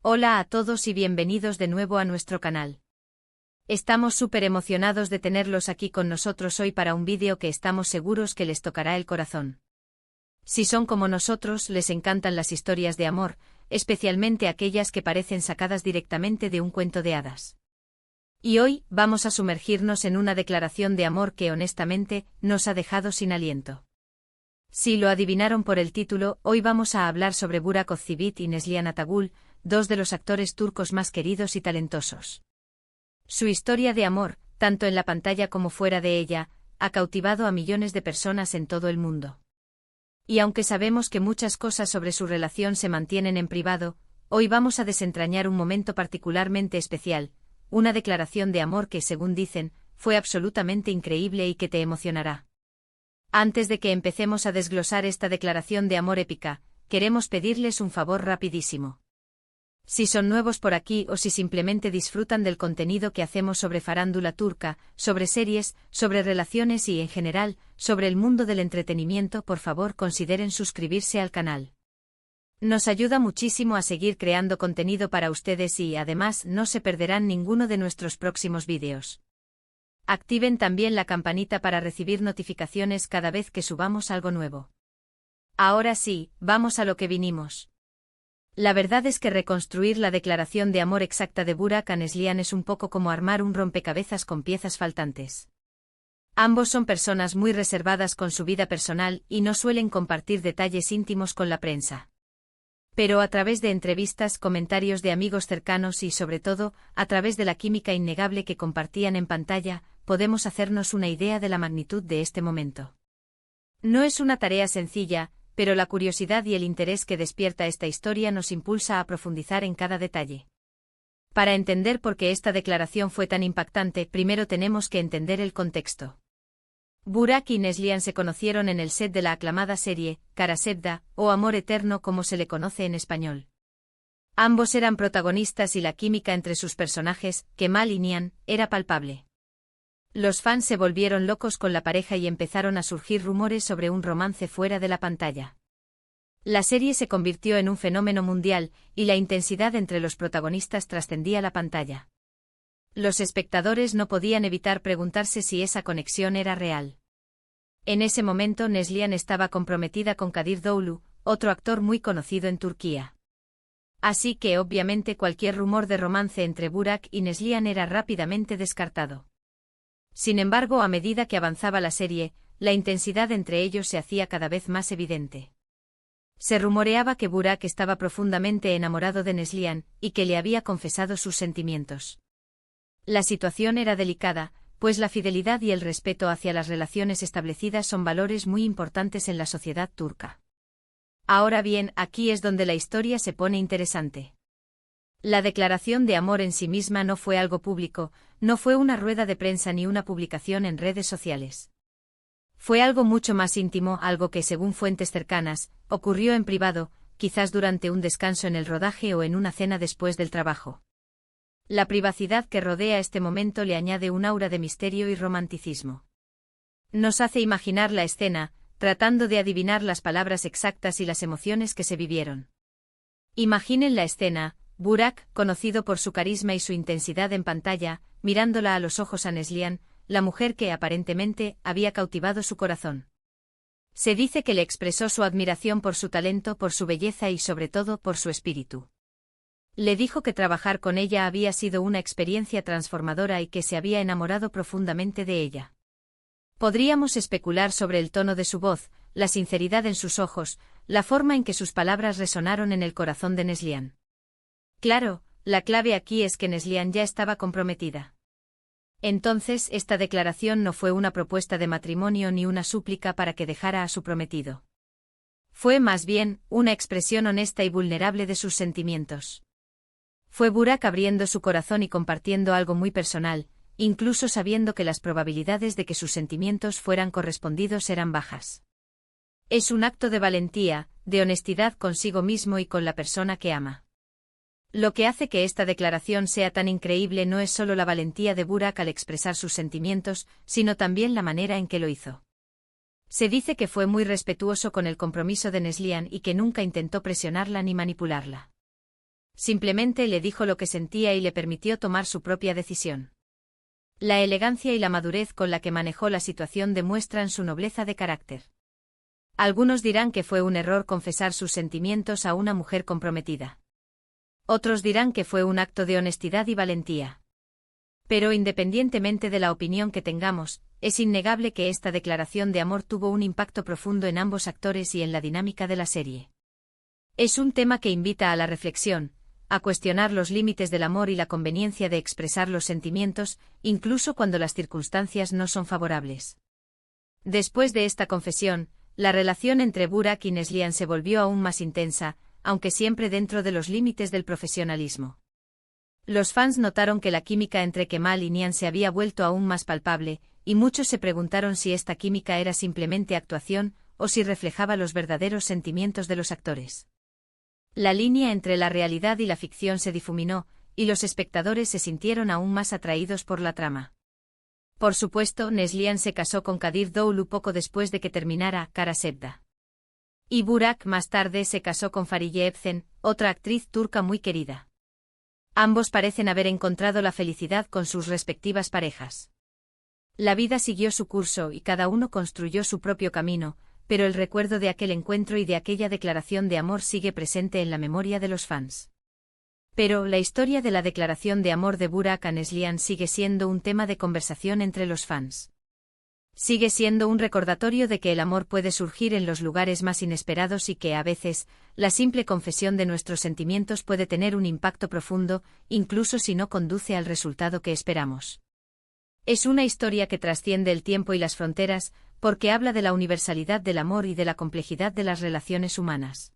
Hola a todos y bienvenidos de nuevo a nuestro canal. Estamos súper emocionados de tenerlos aquí con nosotros hoy para un vídeo que estamos seguros que les tocará el corazón. Si son como nosotros, les encantan las historias de amor, especialmente aquellas que parecen sacadas directamente de un cuento de hadas. Y hoy, vamos a sumergirnos en una declaración de amor que honestamente, nos ha dejado sin aliento. Si lo adivinaron por el título, hoy vamos a hablar sobre Burak Özçivit y Neslihan Atagül, dos de los actores turcos más queridos y talentosos. Su historia de amor, tanto en la pantalla como fuera de ella, ha cautivado a millones de personas en todo el mundo. Y aunque sabemos que muchas cosas sobre su relación se mantienen en privado, hoy vamos a desentrañar un momento particularmente especial, una declaración de amor que, según dicen, fue absolutamente increíble y que te emocionará. Antes de que empecemos a desglosar esta declaración de amor épica, queremos pedirles un favor rapidísimo. Si son nuevos por aquí o si simplemente disfrutan del contenido que hacemos sobre farándula turca, sobre series, sobre relaciones y en general, sobre el mundo del entretenimiento, por favor consideren suscribirse al canal. Nos ayuda muchísimo a seguir creando contenido para ustedes y además no se perderán ninguno de nuestros próximos vídeos. Activen también la campanita para recibir notificaciones cada vez que subamos algo nuevo. Ahora sí, vamos a lo que vinimos. La verdad es que reconstruir la declaración de amor exacta de Burak a Neslihan es un poco como armar un rompecabezas con piezas faltantes. Ambos son personas muy reservadas con su vida personal y no suelen compartir detalles íntimos con la prensa. Pero a través de entrevistas, comentarios de amigos cercanos y sobre todo, a través de la química innegable que compartían en pantalla, podemos hacernos una idea de la magnitud de este momento. No es una tarea sencilla, pero la curiosidad y el interés que despierta esta historia nos impulsa a profundizar en cada detalle. Para entender por qué esta declaración fue tan impactante, primero tenemos que entender el contexto. Burak y Neslihan se conocieron en el set de la aclamada serie, Kara Sevda, o Amor Eterno como se le conoce en español. Ambos eran protagonistas y la química entre sus personajes, Kemal y Nihan, era palpable. Los fans se volvieron locos con la pareja y empezaron a surgir rumores sobre un romance fuera de la pantalla. La serie se convirtió en un fenómeno mundial, y la intensidad entre los protagonistas trascendía la pantalla. Los espectadores no podían evitar preguntarse si esa conexión era real. En ese momento Neslihan estaba comprometida con Kadir Doğulu, otro actor muy conocido en Turquía. Así que obviamente cualquier rumor de romance entre Burak y Neslihan era rápidamente descartado. Sin embargo, a medida que avanzaba la serie, la intensidad entre ellos se hacía cada vez más evidente. Se rumoreaba que Burak estaba profundamente enamorado de Neslihan, y que le había confesado sus sentimientos. La situación era delicada, pues la fidelidad y el respeto hacia las relaciones establecidas son valores muy importantes en la sociedad turca. Ahora bien, aquí es donde la historia se pone interesante. La declaración de amor en sí misma no fue algo público, no fue una rueda de prensa ni una publicación en redes sociales. Fue algo mucho más íntimo, algo que, según fuentes cercanas, ocurrió en privado, quizás durante un descanso en el rodaje o en una cena después del trabajo. La privacidad que rodea este momento le añade un aura de misterio y romanticismo. Nos hace imaginar la escena, tratando de adivinar las palabras exactas y las emociones que se vivieron. Imaginen la escena: Burak, conocido por su carisma y su intensidad en pantalla, mirándola a los ojos a Neslihan, la mujer que aparentemente había cautivado su corazón. Se dice que le expresó su admiración por su talento, por su belleza y sobre todo por su espíritu. Le dijo que trabajar con ella había sido una experiencia transformadora y que se había enamorado profundamente de ella. Podríamos especular sobre el tono de su voz, la sinceridad en sus ojos, la forma en que sus palabras resonaron en el corazón de Neslihan. Claro, la clave aquí es que Neslihan ya estaba comprometida. Entonces, esta declaración no fue una propuesta de matrimonio ni una súplica para que dejara a su prometido. Fue más bien una expresión honesta y vulnerable de sus sentimientos. Fue Burak abriendo su corazón y compartiendo algo muy personal, incluso sabiendo que las probabilidades de que sus sentimientos fueran correspondidos eran bajas. Es un acto de valentía, de honestidad consigo mismo y con la persona que ama. Lo que hace que esta declaración sea tan increíble no es solo la valentía de Burak al expresar sus sentimientos, sino también la manera en que lo hizo. Se dice que fue muy respetuoso con el compromiso de Neslihan y que nunca intentó presionarla ni manipularla. simplemente le dijo lo que sentía y le permitió tomar su propia decisión. La elegancia y la madurez con la que manejó la situación demuestran su nobleza de carácter. Algunos dirán que fue un error confesar sus sentimientos a una mujer comprometida. Otros dirán que fue un acto de honestidad y valentía. Pero independientemente de la opinión que tengamos, es innegable que esta declaración de amor tuvo un impacto profundo en ambos actores y en la dinámica de la serie. Es un tema que invita a la reflexión, a cuestionar los límites del amor y la conveniencia de expresar los sentimientos, incluso cuando las circunstancias no son favorables. Después de esta confesión, la relación entre Burak y Neslihan se volvió aún más intensa, aunque siempre dentro de los límites del profesionalismo. Los fans notaron que la química entre Kemal y Nihan se había vuelto aún más palpable, y muchos se preguntaron si esta química era simplemente actuación o si reflejaba los verdaderos sentimientos de los actores. La línea entre la realidad y la ficción se difuminó, y los espectadores se sintieron aún más atraídos por la trama. Por supuesto, Neslihan se casó con Kadir Doğulu poco después de que terminara Kara Sevda. Y Burak más tarde se casó con Fariye Evcen, otra actriz turca muy querida. Ambos parecen haber encontrado la felicidad con sus respectivas parejas. La vida siguió su curso y cada uno construyó su propio camino, pero el recuerdo de aquel encuentro y de aquella declaración de amor sigue presente en la memoria de los fans. Pero la historia de la declaración de amor de Burak a Neslihan sigue siendo un tema de conversación entre los fans. Sigue siendo un recordatorio de que el amor puede surgir en los lugares más inesperados y que, a veces, la simple confesión de nuestros sentimientos puede tener un impacto profundo, incluso si no conduce al resultado que esperamos. Es una historia que trasciende el tiempo y las fronteras, porque habla de la universalidad del amor y de la complejidad de las relaciones humanas.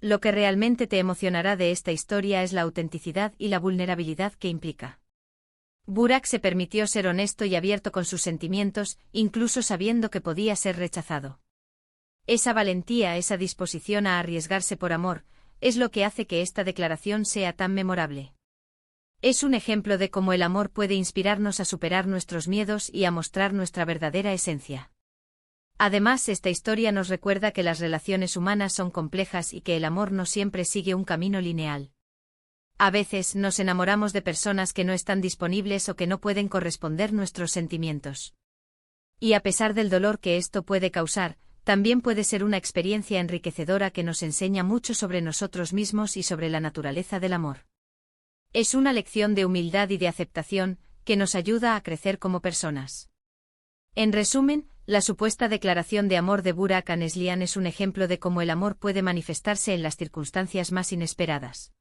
Lo que realmente te emocionará de esta historia es la autenticidad y la vulnerabilidad que implica. Burak se permitió ser honesto y abierto con sus sentimientos, incluso sabiendo que podía ser rechazado. Esa valentía, esa disposición a arriesgarse por amor, es lo que hace que esta declaración sea tan memorable. Es un ejemplo de cómo el amor puede inspirarnos a superar nuestros miedos y a mostrar nuestra verdadera esencia. Además, esta historia nos recuerda que las relaciones humanas son complejas y que el amor no siempre sigue un camino lineal. A veces nos enamoramos de personas que no están disponibles o que no pueden corresponder nuestros sentimientos. Y a pesar del dolor que esto puede causar, también puede ser una experiencia enriquecedora que nos enseña mucho sobre nosotros mismos y sobre la naturaleza del amor. Es una lección de humildad y de aceptación, que nos ayuda a crecer como personas. En resumen, la supuesta declaración de amor de Burak a Neslihan es un ejemplo de cómo el amor puede manifestarse en las circunstancias más inesperadas.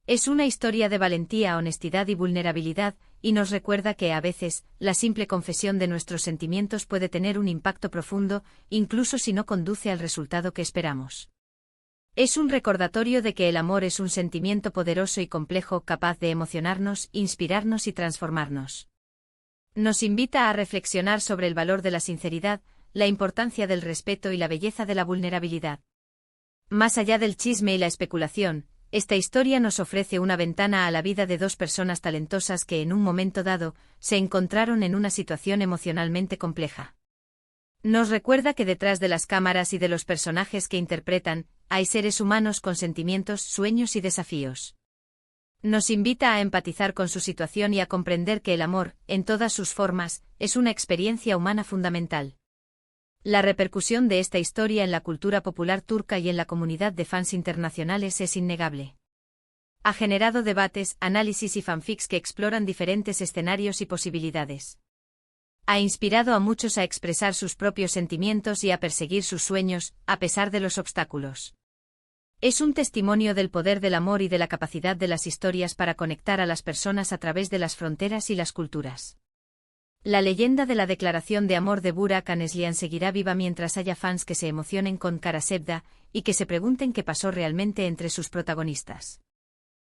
Es una historia de valentía, honestidad y vulnerabilidad, y nos recuerda que a veces, la simple confesión de nuestros sentimientos puede tener un impacto profundo, incluso si no conduce al resultado que esperamos. Es un recordatorio de que el amor es un sentimiento poderoso y complejo capaz de emocionarnos, inspirarnos y transformarnos. Nos invita a reflexionar sobre el valor de la sinceridad, la importancia del respeto y la belleza de la vulnerabilidad. Más allá del chisme y la especulación, esta historia nos ofrece una ventana a la vida de dos personas talentosas que en un momento dado, se encontraron en una situación emocionalmente compleja. Nos recuerda que detrás de las cámaras y de los personajes que interpretan, hay seres humanos con sentimientos, sueños y desafíos. Nos invita a empatizar con su situación y a comprender que el amor, en todas sus formas, es una experiencia humana fundamental. La repercusión de esta historia en la cultura popular turca y en la comunidad de fans internacionales es innegable. Ha generado debates, análisis y fanfics que exploran diferentes escenarios y posibilidades. Ha inspirado a muchos a expresar sus propios sentimientos y a perseguir sus sueños, a pesar de los obstáculos. Es un testimonio del poder del amor y de la capacidad de las historias para conectar a las personas a través de las fronteras y las culturas. La leyenda de la declaración de amor de Burak a Neslihan seguirá viva mientras haya fans que se emocionen con Kara Sevda y que se pregunten qué pasó realmente entre sus protagonistas.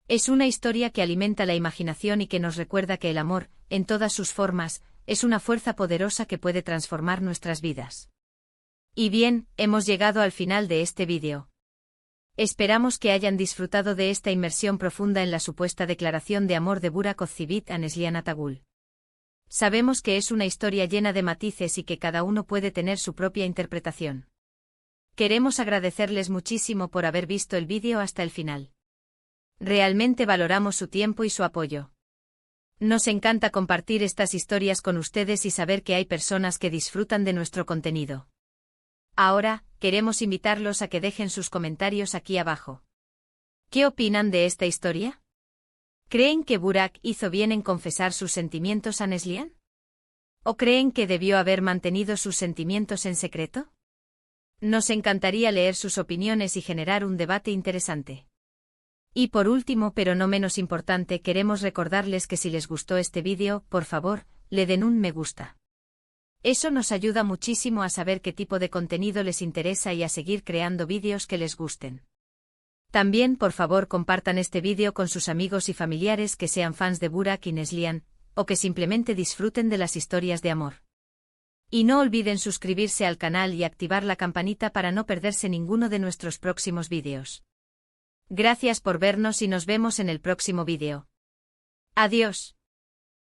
Es una historia que alimenta la imaginación y que nos recuerda que el amor, en todas sus formas, es una fuerza poderosa que puede transformar nuestras vidas. Y bien, hemos llegado al final de este vídeo. Esperamos que hayan disfrutado de esta inmersión profunda en la supuesta declaración de amor de Burak Özçivit a Neslihan Atagül. Sabemos que es una historia llena de matices y que cada uno puede tener su propia interpretación. Queremos agradecerles muchísimo por haber visto el vídeo hasta el final. Realmente valoramos su tiempo y su apoyo. Nos encanta compartir estas historias con ustedes y saber que hay personas que disfrutan de nuestro contenido. Ahora, queremos invitarlos a que dejen sus comentarios aquí abajo. ¿Qué opinan de esta historia? ¿Creen que Burak hizo bien en confesar sus sentimientos a Neslihan? ¿O creen que debió haber mantenido sus sentimientos en secreto? Nos encantaría leer sus opiniones y generar un debate interesante. Y por último, pero no menos importante, queremos recordarles que si les gustó este vídeo, por favor, le den un me gusta. Eso nos ayuda muchísimo a saber qué tipo de contenido les interesa y a seguir creando vídeos que les gusten. También, por favor, compartan este vídeo con sus amigos y familiares que sean fans de Burak y Neslihan, o que simplemente disfruten de las historias de amor. Y no olviden suscribirse al canal y activar la campanita para no perderse ninguno de nuestros próximos vídeos. Gracias por vernos y nos vemos en el próximo vídeo. Adiós.